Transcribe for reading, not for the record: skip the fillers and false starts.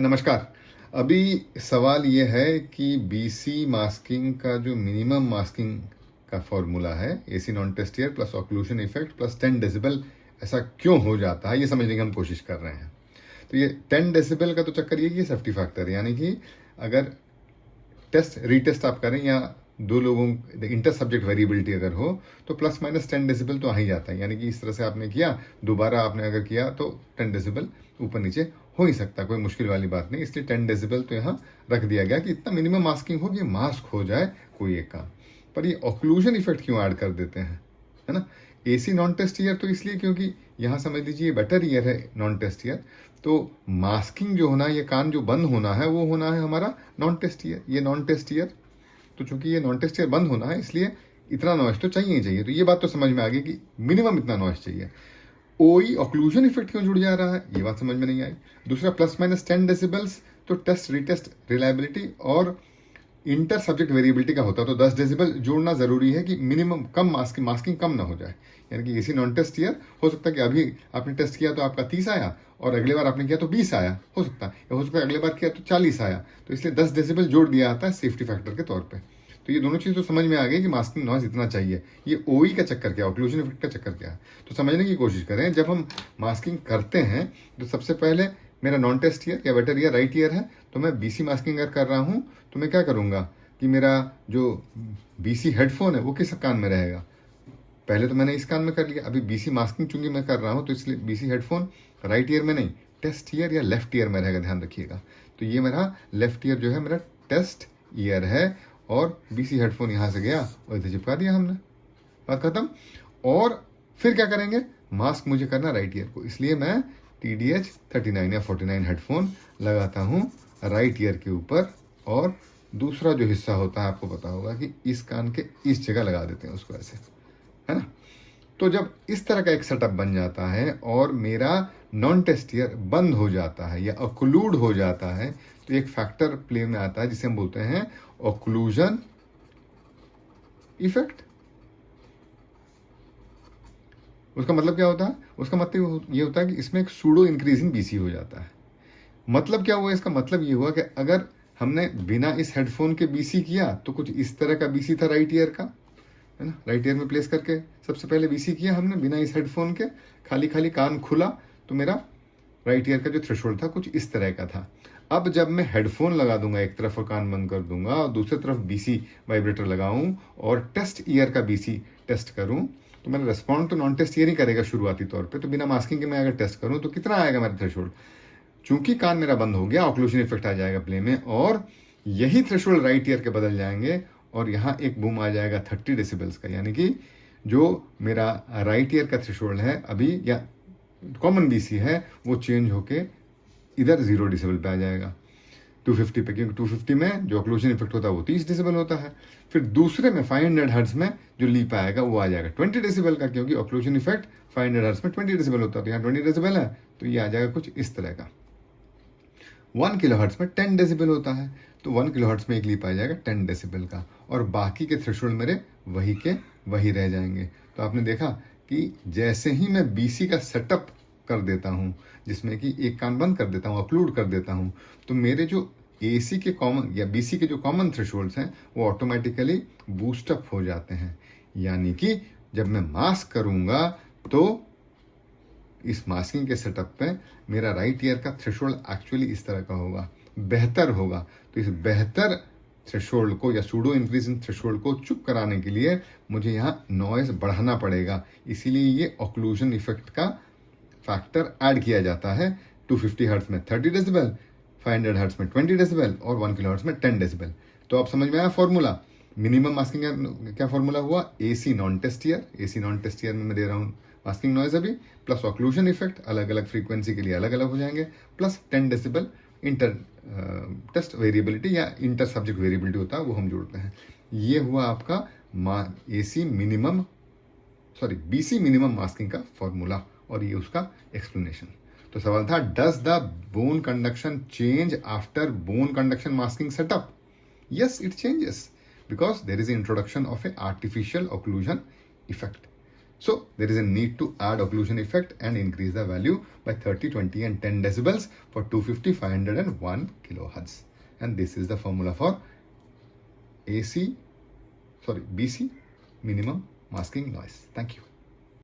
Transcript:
नमस्कार। अभी सवाल ये है कि बीसी मास्किंग का जो मिनिमम मास्किंग का फॉर्मूला है, AC non test ear plus occlusion effect plus 10 decibel, ऐसा क्यों हो जाता है, ये समझने की हम कोशिश कर रहे हैं। तो ये 10 डेसिबल का तो चक्कर ये कि सेफ्टी फैक्टर है, यानी कि अगर टेस्ट रीटेस्ट आप करें या दो लोगों इंटर सब्जेक्ट वेरिएबिलिटी अगर हो तो प्लस माइनस 10 डेसिबल तो आ ही जाता है। यानी कि इस तरह से आपने किया, दोबारा आपने अगर किया तो 10 डेसिबल ऊपर नीचे हो ही सकता है, कोई मुश्किल वाली बात नहीं। इसलिए 10 डेसिबल तो यहाँ रख दिया गया कि इतना मिनिमम मास्किंग हो कि मास्क हो जाए कोई एक काम। पर ये ऑक्लूजन इफेक्ट क्यों ऐड कर देते हैं, है ना। एसी नॉन टेस्ट ईयर तो इसलिए क्योंकि यहाँ समझ लीजिए बेटर ईयर है नॉन टेस्ट ईयर, तो मास्किंग जो होना, ये कान जो बंद होना है वो होना है हमारा नॉन टेस्ट ईयर, ये नॉन टेस्ट ईयर। तो चूंकि ये नॉन टेस्ट ईयर बंद होना है इसलिए इतना नॉइस तो चाहिए ही चाहिए। तो ये बात तो समझ में आ गई कि मिनिमम इतना नॉइस चाहिए। ओई ऑक्लूजन इफेक्ट क्यों जुड़ जा रहा है, ये बात समझ में नहीं आई। दूसरा प्लस माइनस 10 डेसिबल्स तो टेस्ट रिटेस्ट रिलायबिलिटी और इंटर सब्जेक्ट वेरिएबिलिटी का होता है, तो 10 डेसिबल जोड़ना जरूरी है कि मिनिमम कम मास्किंग कम ना हो जाए। यानी कि एसी नॉन टेस्ट ईयर हो सकता है कि अभी आपने टेस्ट किया तो आपका 30 आया और अगले बार आपने किया तो 20 आया, हो सकता है, या हो सकता है अगले बार किया तो 40 आया। तो इसलिए 10 डेसिबल जोड़ दिया जाता है सेफ्टी फैक्टर के तौर पर। तो ये दोनों चीज़ तो समझ में आ गई कि मास्किंग नॉइज इतना चाहिए। ये ओई का चक्कर क्या, ऑक्लूजन इफेक्ट का चक्कर क्या है, तो समझने की कोशिश करें। जब हम मास्किंग करते हैं तो सबसे पहले मेरा नॉन टेस्ट ईयर या बेटर ईयर राइट ईयर है, तो मैं बीसी मास्किंग अगर कर रहा हूँ तो मैं क्या करूँगा कि मेरा जो बीसी हेडफोन है वो किस कान में रहेगा। पहले तो मैंने इस कान में कर लिया, अभी बीसी मास्किंग चूंकि मैं कर रहा हूँ तो इसलिए बीसी हेडफोन राइट ईयर में नहीं, टेस्ट ईयर या लेफ्ट ईयर में रहेगा, ध्यान रखिएगा। तो ये मेरा लेफ्ट ईयर जो है मेरा टेस्ट ईयर है, और बीसी हेडफोन यहाँ से गया और इधर चिपका दिया हमने, बात खत्म। और फिर क्या करेंगे, मास्क मुझे करना राइट ईयर को, इसलिए मैं TDH 39 या 49 हेडफोन लगाता हूँ राइट ईयर के ऊपर। और दूसरा जो हिस्सा होता है आपको पता होगा कि इस कान के इस जगह लगा देते हैं उसको, ऐसे, है ना। तो जब इस तरह का एक सेटअप बन जाता है और मेरा नॉन टेस्ट ईयर बंद हो जाता है या ऑक्लूड हो जाता है, तो एक फैक्टर प्ले में आता है जिसे हम बोलते हैं ऑक्लूजन इफेक्ट। उसका मतलब क्या होता है, उसका मतलब ये होता है कि इसमें एक सूडो इंक्रीज इन बीसी हो जाता है। मतलब क्या हुआ, इसका मतलब ये हुआ कि अगर हमने बिना इस हेडफोन के बीसी किया तो कुछ इस तरह का बीसी था राइट ईयर का, है ना, राइट ईयर में प्लेस करके सबसे पहले बीसी किया हमने बिना इस हेडफोन के, खाली खाली कान खुला, तो मेरा राइट ईयर का जो थ्रेशोल्ड था कुछ इस तरह का था। अब जब मैं हेडफोन लगा दूंगा एक तरफ और कान बंद कर दूंगा और दूसरी तरफ बीसी वाइब्रेटर लगाऊं और टेस्ट ईयर का बीसी टेस्ट करूं, तो मेरा रेस्पॉन्ड तो नॉन टेस्ट ईयर ही करेगा शुरुआती तौर पे। तो बिना मास्किंग के मैं अगर टेस्ट करूं तो कितना आएगा मेरा थ्रेशोल्ड। चूंकि कान मेरा बंद हो गया, ऑक्लूजन इफेक्ट आ जाएगा प्ले में, और यही थ्रेशोल्ड राइट ईयर के बदल जाएंगे और यहाँ एक बूम आ जाएगा 30 डेसिबल्स का। यानी कि जो मेरा राइट ईयर का थ्रेशोल्ड है अभी या कॉमन बीसी है वो चेंज होके इधर 0 डेसिबल पे आ जाएगा 250 पे, क्योंकि 250 में जो ऑक्लूजन इफेक्ट होता है वो 30 डेसिबल होता है। फिर दूसरे में 500 हर्ट्ज में जो लीप आएगा वो आ जाएगा 20 डेसिबल का, क्योंकि ऑक्लूजन इफेक्ट 500 हर्ट्ज में 20 डेसिबल होता है, तो यहाँ 20 डेसिबल है तो ये आ जाएगा कुछ इस तरह का। 1 किलोहर्ट्ज में 10 डेसिबल होता है, तो 1 किलोहर्ट्ज में एक लीप आ जाएगा 10 डेसिबल का, और बाकी के थ्रेशोल्ड मेरे वही के वही रह जाएंगे। तो आपने देखा कि जैसे ही मैं बीसी का सेटअप कर देता हूँ, जिसमें कि एक कान बंद कर देता हूँ, ऑक्लूड कर देता हूँ, तो मेरे जो एसी के कॉमन या बीसी के जो कॉमन थ्रेशोल्ड्स हैं वो ऑटोमेटिकली बूस्टअप हो जाते हैं। यानी कि जब मैं मास्क करूँगा तो इस मास्किंग के सेटअप पे मेरा राइट ईयर का थ्रेशोल्ड एक्चुअली इस तरह का होगा, बेहतर होगा। तो इस बेहतर थ्रेशोल्ड को या सूडो इंक्रीज इन थ्रेशोल्ड को चुप कराने के लिए मुझे यहाँ नॉइज बढ़ाना पड़ेगा, इसीलिए ये ऑक्लूजन इफेक्ट का फैक्टर ऐड किया जाता है। 250 हर्ट्ज में 30 डेसिबल, 500 हर्ट्ज में 20 डेसिबल और 1 किलो हर्ट्ज में 10 डेसिबल। तो आप समझ में आया फॉर्मूला। मिनिमम मास्किंग का क्या फॉर्मूला हुआ, AC non test ear, AC non test ear में मैं दे रहा हूँ मास्किंग नॉइज अभी, प्लस ऑक्लूजन इफेक्ट अलग अलग फ्रीक्वेंसी के लिए अलग अलग हो जाएंगे, plus 10 decibel inter test variability या इंटर सब्जेक्ट वेरिएबिलिटी होता है वो हम जोड़ते हैं। ये हुआ आपका AC minimum BC minimum masking का फॉर्मूला और ये उसका एक्सप्लेनेशन। तो सवाल था, does the bone conduction change after bone conduction masking setup? Yes, it changes because there is an introduction of a artificial occlusion effect. So there is a need to add occlusion effect and increase the value by 30, 20 and 10 decibels for 250, 500 and 1 kilohertz. And this is the formula for BC minimum masking noise. Thank you.